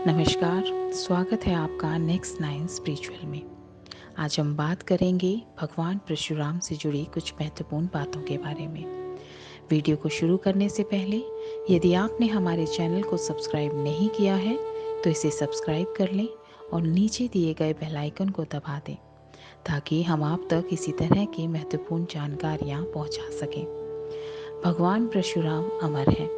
नमस्कार, स्वागत है आपका नेक्स्ट 9 स्पिरिचुअल में। आज हम बात करेंगे भगवान परशुराम से जुड़ी कुछ महत्वपूर्ण बातों के बारे में। वीडियो को शुरू करने से पहले यदि आपने हमारे चैनल को सब्सक्राइब नहीं किया है तो इसे सब्सक्राइब कर लें और नीचे दिए गए बेल आइकन को दबा दें ताकि हम आप तक इसी तरह की महत्वपूर्ण जानकारियाँ पहुँचा सकें। भगवान परशुराम अमर हैं।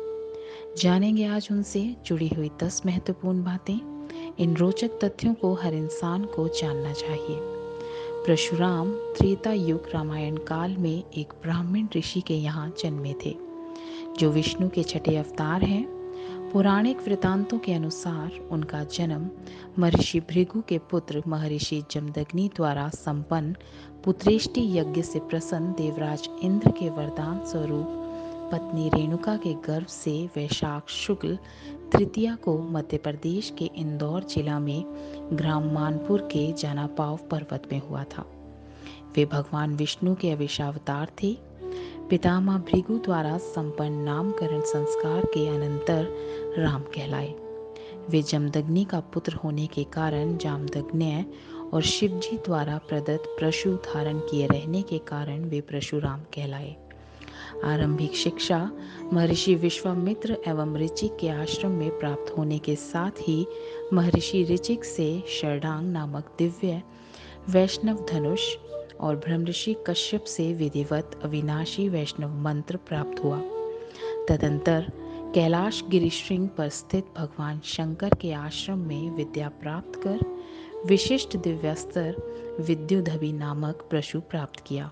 जानेंगे आज उनसे जुड़ी हुई 10 महत्वपूर्ण बातें। इन रोचक तथ्यों को हर इंसान को जानना चाहिए। परशुराम त्रेता युग रामायण काल में एक ब्राह्मण ऋषि के यहाँ जन्मे थे, जो विष्णु के छठे अवतार हैं। पौराणिक वृतांतों के अनुसार उनका जन्म महर्षि भृगु के पुत्र महर्षि जमदग्नि द्वारा संपन्न पुत्रेष्टि यज्ञ से प्रसन्न देवराज इंद्र के वरदान स्वरूप पत्नी रेणुका के गर्भ से वैशाख शुक्ल तृतीया को मध्य प्रदेश के इंदौर जिला में ग्राम मानपुर के जानापाव पर्वत में हुआ था। वे भगवान विष्णु के अविशावतार थे। पितामह भृगु द्वारा संपन्न नामकरण संस्कार के अनंतर राम कहलाए। वे जमदग्नि का पुत्र होने के कारण जामदग्न्य और शिवजी द्वारा प्रदत्त परशु धारण किए रहने के कारण वे परशुराम कहलाए। आरंभिक शिक्षा महर्षि विश्वामित्र एवं ऋचिक के आश्रम में प्राप्त होने के साथ ही महर्षि ऋचिक से शरडांग नामक दिव्य वैष्णव धनुष और ब्रह्मऋषि कश्यप से विधिवत अविनाशी वैष्णव मंत्र प्राप्त हुआ। तदंतर कैलाश गिरिशृंग पर स्थित भगवान शंकर के आश्रम में विद्या प्राप्त कर विशिष्ट दिव्यास्त्र विद्युधभी नामक परशु प्राप्त किया।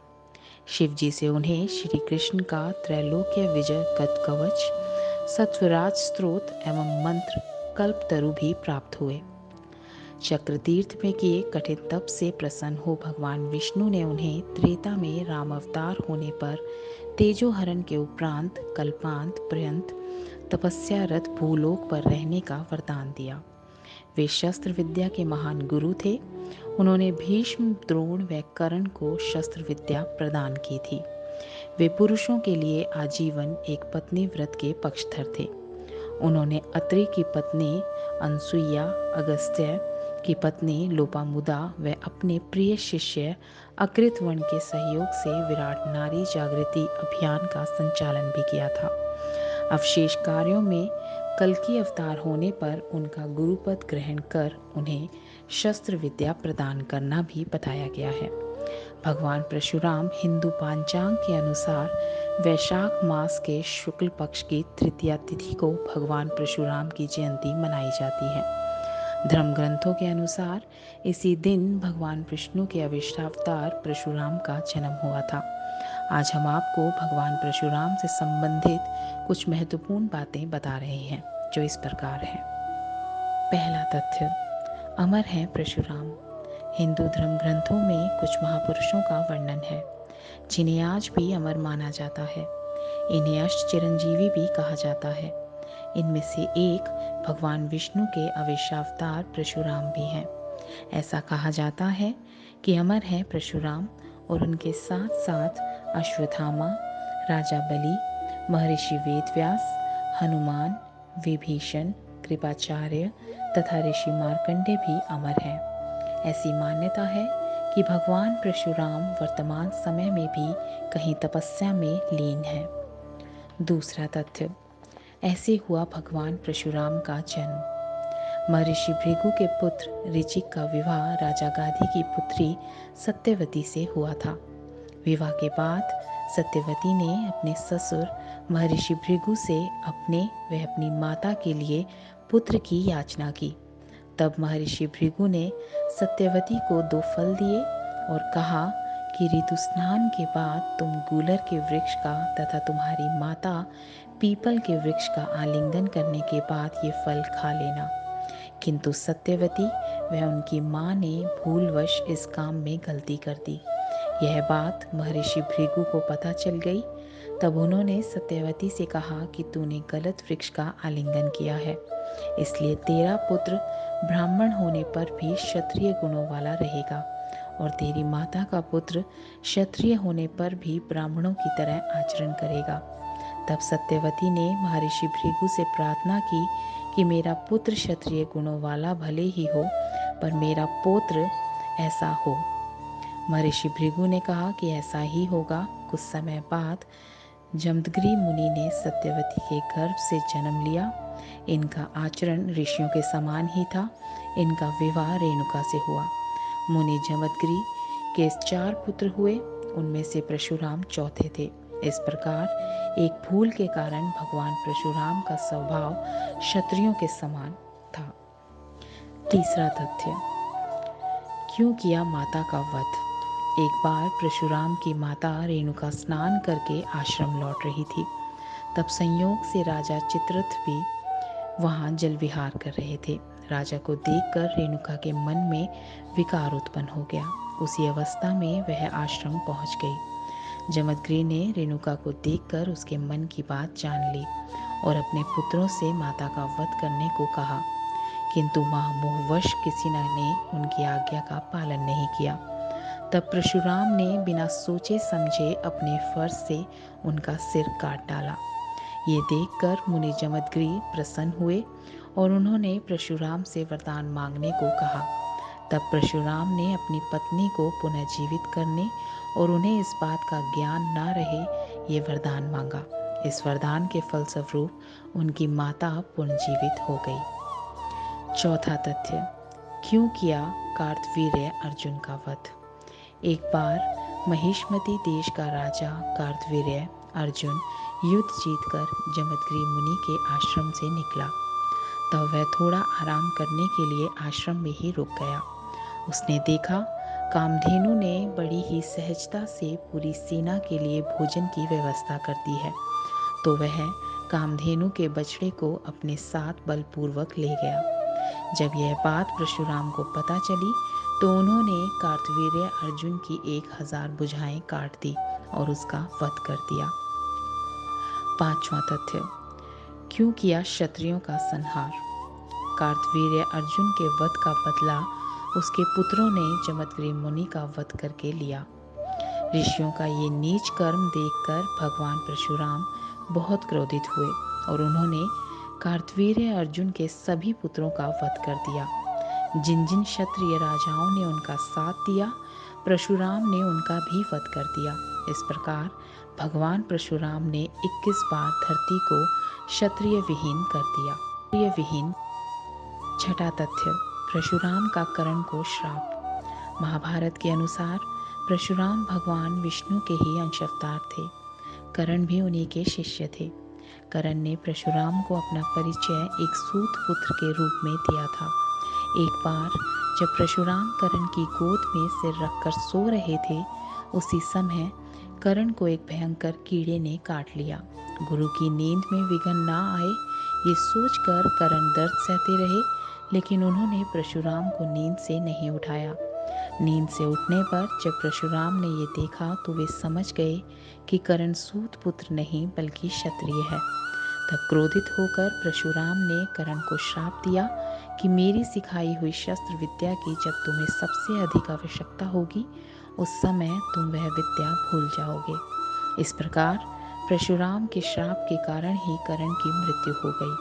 शिवजी से उन्हें श्री कृष्ण का त्रैलोक्य विजय कवच, सत्वराज स्तोत्र एवं मंत्र कल्पतरु भी प्राप्त हुए। चक्रतीर्थ में किए कठिन तप से प्रसन्न हो भगवान विष्णु ने उन्हें त्रेता में राम अवतार होने पर तेजोहरण के उपरांत कल्पांत पर्यंत तपस्यारत भूलोक पर रहने का वरदान दिया। वे शस्त्र विद्या के महान गुरु थे। उन्होंने भीष्म, द्रोण व कर्ण को शस्त्र विद्या प्रदान की थी। वे पुरुषों के लिए आजीवन एक पत्नी व्रत के पक्षधर थे। उन्होंने अत्रि की पत्नी अनसुईया, अगस्त्य की पत्नी लोपामुद्रा व अपने प्रिय शिष्य अकृतवर्ण के सहयोग से विराट नारी जागृति अभियान का संचालन भी किया था। अवशेष कार्यों में कल्कि अवतार होने पर उनका गुरुपद ग्रहण कर उन्हें शस्त्र विद्या प्रदान करना भी बताया गया है। भगवान परशुराम हिंदू पांचांग के अनुसार वैशाख मास के शुक्ल पक्ष की तृतीया तिथि को भगवान परशुराम की जयंती मनाई जाती है। धर्म ग्रंथों के अनुसार इसी दिन भगवान विष्णु के अविष्टावतार परशुराम का जन्म हुआ था। आज हम आपको भगवान परशुराम से संबंधित कुछ महत्वपूर्ण बातें बता रहे हैं, जो इस प्रकार हैं। पहला तथ्य, अमर हैं परशुराम। हिंदू धर्म ग्रंथों में कुछ महापुरुषों का वर्णन है जिन्हें आज भी अमर माना जाता है। इन्हें अष्ट चिरंजीवी भी कहा जाता है। इनमें से एक भगवान विष्णु के अविशावतार परशुराम भी हैं। ऐसा कहा जाता है कि अमर हैं परशुराम और उनके साथ साथ अश्वत्थामा, राजा बलि, महर्षि वेदव्यास, हनुमान, विभीषण, कृपाचार्य तथा ऋषि मार्कंडे भी अमर हैं। ऐसी मान्यता है कि भगवान परशुराम वर्तमान समय में भी कहीं तपस्या में लीन है। दूसरा तथ्य, ऐसे हुआ भगवान परशुराम का जन्म। महर्षि भृगु के पुत्र ऋचिक का विवाह राजा गाधी की पुत्री सत्यवती से हुआ था। विवाह के बाद सत्यवती ने अपने ससुर महर्षि भृगु से अपने व अपनी माता के लिए पुत्र की याचना की। तब महर्षि भृगु ने सत्यवती को 2 फल दिए और कहा कि ऋतु स्नान के बाद तुम गूलर के वृक्ष का तथा तुम्हारी माता पीपल के वृक्ष का आलिंगन करने के बाद ये फल खा लेना। किंतु सत्यवती व उनकी माँ ने भूलवश इस काम में गलती कर दी। यह बात महर्षि भृगु को पता चल गई। तब उन्होंने सत्यवती से कहा कि तूने गलत वृक्ष का आलिंगन किया है, इसलिए तेरा पुत्र ब्राह्मण होने पर भी क्षत्रिय गुणों वाला रहेगा और तेरी माता का पुत्र क्षत्रिय होने पर भी ब्राह्मणों की तरह आचरण करेगा। तब सत्यवती ने महर्षि भृगु से प्रार्थना की कि मेरा पुत्र क्षत्रिय गुणों वाला भले ही हो, पर मेरा पौत्र ऐसा हो। महर्षि भृगु ने कहा कि ऐसा ही होगा। कुछ समय बाद जमदग्नि मुनि ने सत्यवती के गर्भ से जन्म लिया। इनका आचरण ऋषियों के समान ही था। इनका विवाह रेणुका से हुआ। मुनि जमदग्नि के 4 पुत्र हुए, उनमें से परशुराम चौथे थे। इस प्रकार एक भूल के कारण भगवान परशुराम का स्वभाव क्षत्रियों के समान था। तीसरा तथ्य, क्यों किया माता का वध। एक बार परशुराम की माता रेणुका स्नान करके आश्रम लौट रही थी। तब संयोग से राजा चित्ररथ भी वहां जल विहार कर रहे थे। राजा को देखकर रेणुका के मन में विकार उत्पन्न हो गया। उसी अवस्था में वह आश्रम पहुंच गई। जमदग्नि ने रेणुका को देखकर उसके मन की बात जान ली और अपने पुत्रों से माता का वध करने को कहा, किंतु मोहवश किसी ने उनकी आज्ञा का पालन नहीं किया। तब परशुराम ने बिना सोचे समझे अपने फर्श से उनका सिर काट डाला। ये देखकर मुनि जमदग्नि प्रसन्न हुए और उन्होंने परशुराम से वरदान मांगने को कहा। तब परशुराम ने अपनी पत्नी को पुनः जीवित करने और उन्हें इस बात का ज्ञान ना रहे ये वरदान मांगा। इस वरदान के फलस्वरूप उनकी माता पुनर्जीवित हो गई। चौथा तथ्य, क्यों किया कार्तवीर्य अर्जुन का वध। एक बार महिष्मति देश का राजा कार्तवीर्य अर्जुन युद्ध जीतकर जमदग्नि मुनि के आश्रम से निकला। तब वह थोड़ा आराम करने के लिए आश्रम में ही रुक गया। उसने देखा कामधेनु ने बड़ी ही सहजता से पूरी सेना के लिए भोजन की व्यवस्था कर दी है। तो वह कामधेनु के बछड़े को अपने साथ बलपूर्वक ले गया। जब यह बात परशुराम को पता चली तो उन्होंने कार्तवीर्य अर्जुन की 1000 भुजाएं काट दी और उसका वध कर दिया। पांचवा तथ्य, क्यों किया क्षत्रियों का संहार। कार्तवीर्य अर्जुन के वध का बदला उसके पुत्रों ने जमदग्नि मुनि का वध करके लिया। ऋषियों का ये नीच कर्म देखकर भगवान परशुराम बहुत क्रोधित हुए और उन्होंने कार्तवीर्य अर्जुन के सभी पुत्रों का वध कर दिया। जिन जिन क्षत्रिय राजाओं ने उनका साथ दिया, परशुराम ने उनका भी वध कर दिया। इस प्रकार भगवान परशुराम ने 21 बार धरती को क्षत्रिय विहीन कर दिया। छठा तथ्य, परशुराम का कर्ण को श्राप। महाभारत के अनुसार परशुराम भगवान विष्णु के ही अंशावतार थे। कर्ण भी उन्हीं के शिष्य थे। कर्ण ने परशुराम को अपना परिचय एक सूत पुत्र के रूप में दिया था। एक बार जब परशुराम कर्ण की गोद में सिर रखकर सो रहे थे, उसी समय कर्ण को एक भयंकर कीड़े ने काट लिया। गुरु की नींद में विघ्न ना आए ये सोचकर कर्ण दर्द सहते रहे, लेकिन उन्होंने परशुराम को नींद से नहीं उठाया। नींद से उठने पर जब परशुराम ने ये देखा तो वे समझ गए कि कर्ण सूत पुत्र नहीं बल्कि क्षत्रिय है। तब क्रोधित होकर परशुराम ने कर्ण को श्राप दिया कि मेरी सिखाई हुई शस्त्र विद्या की जब तुम्हें सबसे अधिक आवश्यकता होगी, उस समय तुम वह विद्या भूल जाओगे। इस प्रकार परशुराम के श्राप के कारण ही कर्ण की मृत्यु हो गई।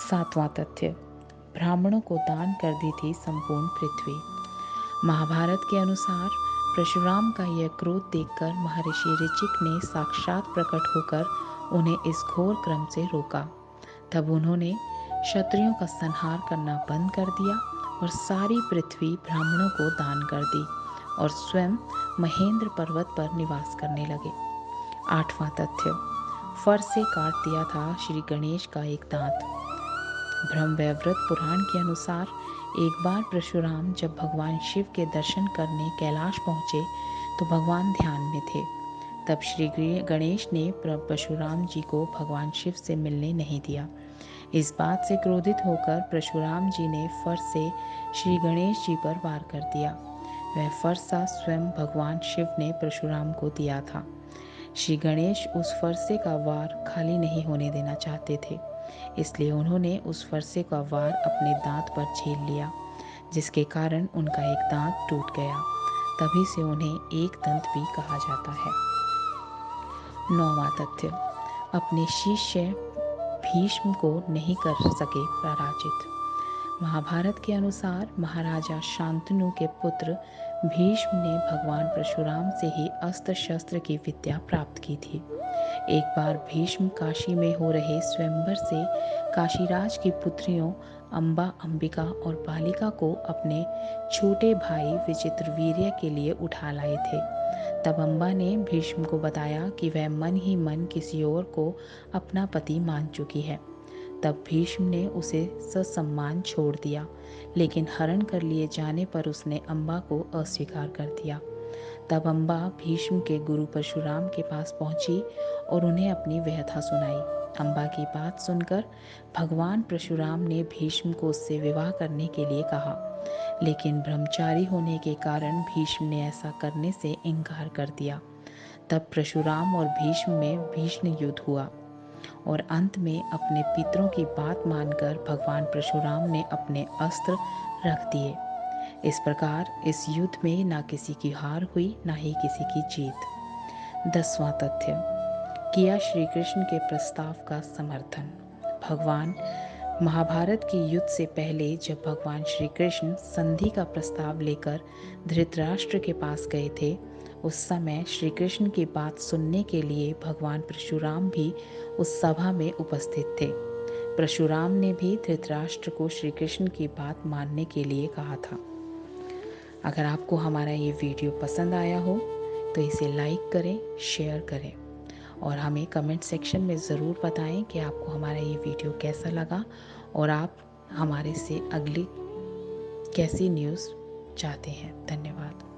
सातवां तथ्य, ब्राह्मणों को दान कर दी थी संपूर्ण पृथ्वी। महाभारत के अनुसार परशुराम का यह क्रोध देखकर महर्षि ऋचिक ने साक्षात प्रकट होकर उन्हें इस घोर क्रम से रोका। तब उन्होंने क्षत्रियों का संहार करना बंद कर दिया और सारी पृथ्वी ब्राह्मणों को दान कर दी और स्वयं महेंद्र पर्वत पर निवास करने लगे। आठवां तथ्य, फर से काट दिया था श्री गणेश का एक दांत। ब्रह्मवैवर्त पुराण के अनुसार एक बार परशुराम जब भगवान शिव के दर्शन करने कैलाश पहुँचे तो भगवान ध्यान में थे। तब श्री गणेश ने परशुराम जी को भगवान शिव से मिलने नहीं दिया। इस बात से क्रोधित होकर परशुराम जी ने फर से श्री गणेश जी पर वार कर दिया। वह फरसा स्वयं भगवान शिव ने परशुराम को दिया था। श्री गणेश उस फरसे का वार खाली नहीं होने देना चाहते थे, इसलिए उन्होंने उस फरसे का वार अपने दांत पर झेल लिया, जिसके कारण उनका एक दांत टूट गया। तभी से उन्हें एक दंत भी कहा जाता है। नौवां तथ्य, अपने शिष्य भीष्म को नहीं कर सके पराजित। महाभारत के अनुसार महाराजा शांतनु के पुत्र भीष्म ने भगवान परशुराम से ही अस्त्र शस्त्र की विद्या प्राप्त की थी। एक बार भीष्म काशी में हो रहे स्वयंवर से काशीराज की पुत्रियों अम्बा, अंबिका और बालिका को अपने छोटे भाई विचित्रवीर्य के लिए उठा लाए थे। तब अम्बा ने भीष्म को बताया कि वह मन ही मन किसी और को अपना पति मान चुकी है। तब भीष्म ने उसे ससम्मान छोड़ दिया, लेकिन हरण कर लिए जाने पर उसने अम्बा को अस्वीकार कर दिया। तब अम्बा भीष्म के गुरु परशुराम के पास पहुंची और उन्हें अपनी व्यथा सुनाई। अम्बा की बात सुनकर भगवान परशुराम ने भीष्म को उससे विवाह करने के लिए कहा, लेकिन ब्रह्मचारी होने के कारण भीष्म ने ऐसा करने से इनकार कर दिया। तब परशुराम और भीष्म में भीषण युद्ध हुआ और अंत में अपने पितरों की बात मानकर भगवान परशुराम ने अपने अस्त्र रख दिए। इस प्रकार इस युद्ध में ना किसी की हार हुई, ना ही किसी की जीत। 10वां तथ्य, किया श्री कृष्ण के प्रस्ताव का समर्थन। भगवान महाभारत के युद्ध से पहले जब भगवान श्री कृष्ण संधि का प्रस्ताव लेकर धृतराष्ट्र के पास गए थे, उस समय श्री कृष्ण की बात सुनने के लिए भगवान परशुराम भी उस सभा में उपस्थित थे। परशुराम ने भी धृतराष्ट्र को श्री कृष्ण की बात मानने के लिए कहा था। अगर आपको हमारा ये वीडियो पसंद आया हो तो इसे लाइक करें, शेयर करें और हमें कमेंट सेक्शन में ज़रूर बताएं कि आपको हमारा ये वीडियो कैसा लगा और आप हमारे से अगली कैसी न्यूज़ चाहते हैं। धन्यवाद।